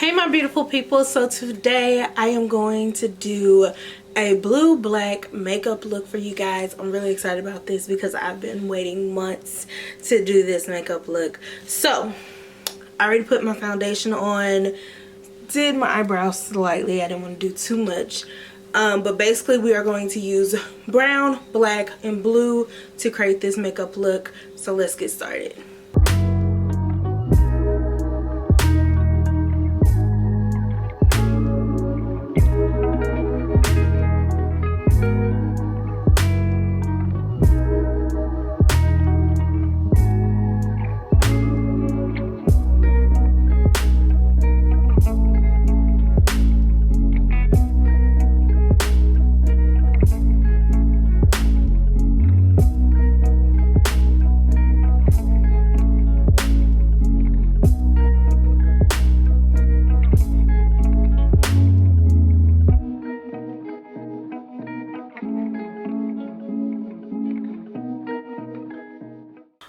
Hey my beautiful people, so today I am going to do a blue black makeup look for you guys. I'm really excited about this because I've been waiting months to do this makeup look. So I already put my foundation on, did my eyebrows slightly. I didn't want to do too much, but basically we are going to use brown, black, and blue to create this makeup look. So let's get started.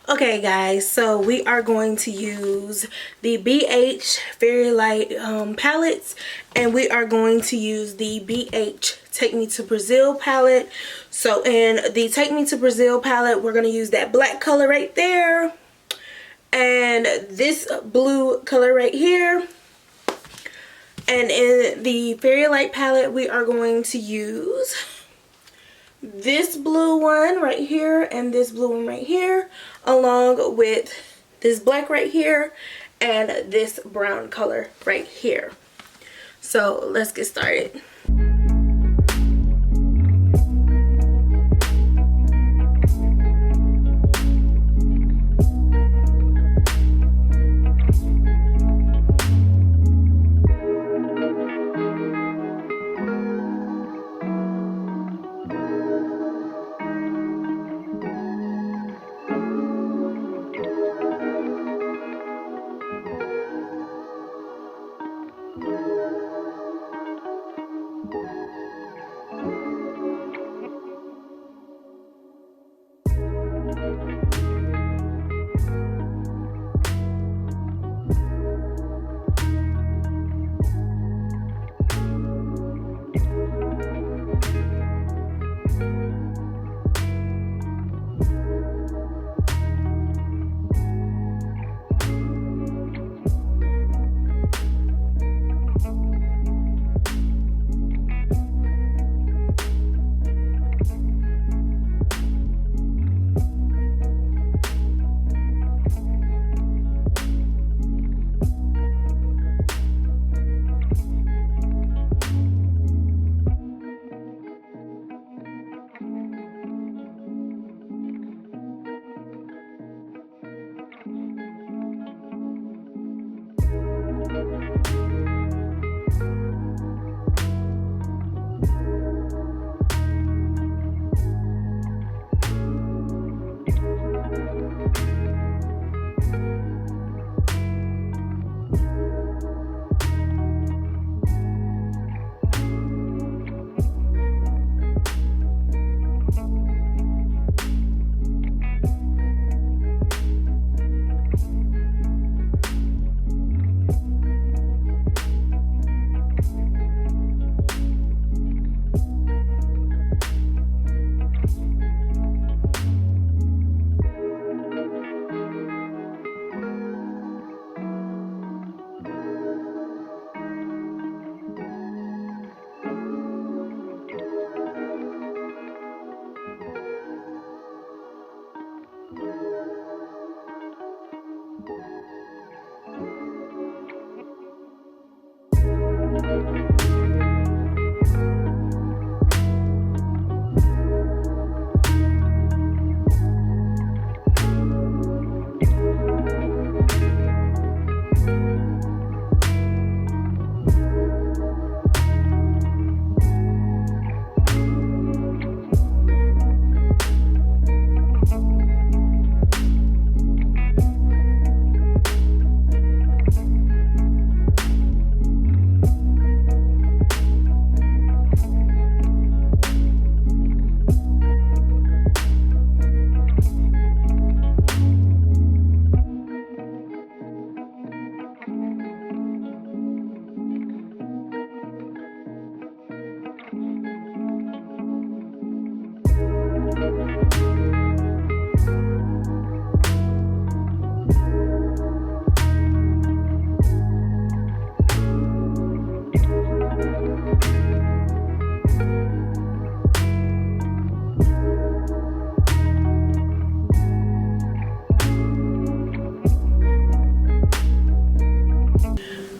Okay guys, so we are going to use the BH Fairy Light palettes, and we are going to use the BH Take Me to Brazil palette. So in the Take Me to Brazil palette, we're going to use that black color right there and this blue color right here. And in the Fairy Light palette, we are going to use this blue one right here and this blue one right here, along with this black right here and this brown color right here. So let's get started.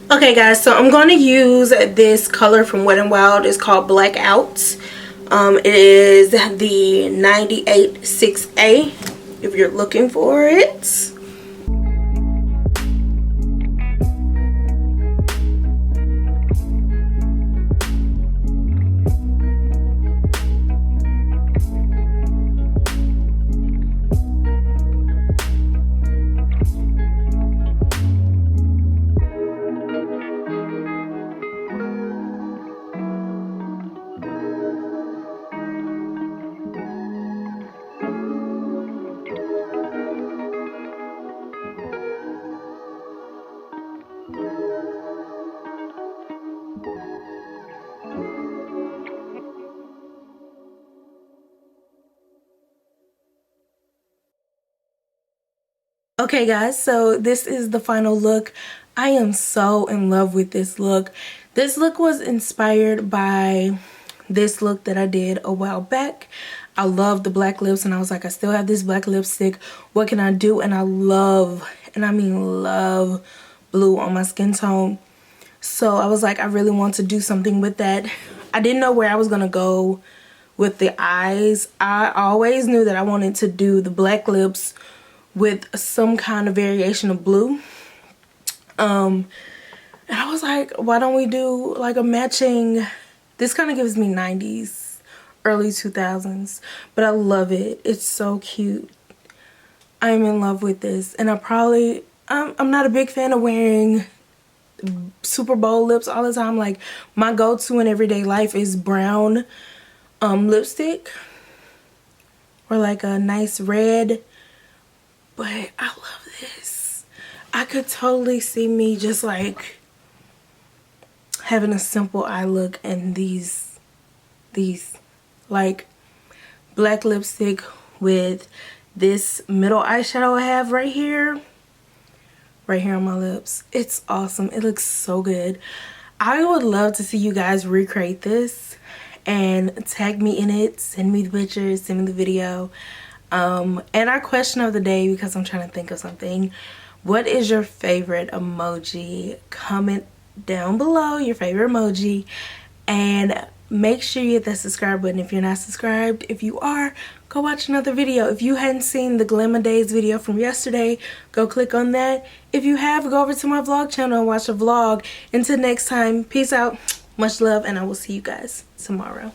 Okay guys, so I'm going to use this color from Wet n Wild. It's called Blackout. It is the 98-6A if you're looking for it. Okay guys, so this is the final look. I am so in love with this look. This look was inspired by this look that I did a while back. I love the black lips and I was like, I still have this black lipstick. What can I do? And I love, and I mean love, blue on my skin tone. So I was like, I really want to do something with that. I didn't know where I was gonna go with the eyes. I always knew that I wanted to do the black lips with some kind of variation of blue. And I was like, why don't we do like a matching, this kind of gives me 90s, early 2000s, but I love it. It's so cute. I'm in love with this. And I'm not a big fan of wearing super bold lips all the time. Like my go-to in everyday life is brown lipstick or like a nice red. But I love this. I could totally see me just like having a simple eye look and these like black lipstick with this middle eyeshadow I have right here on my lips. It's awesome. It looks so good. I would love to see you guys recreate this and tag me in it. Send me the pictures, send me the video. And our question of the day, because I'm trying to think of something, what is your favorite emoji? Comment down below your favorite emoji and make sure you hit that subscribe button if you're not subscribed. If you are, go watch another video. If you hadn't seen the Glamidays video from yesterday, go click on that. If you have, go over to my vlog channel and watch a vlog. Until next time, peace out, much love, and I will see you guys tomorrow.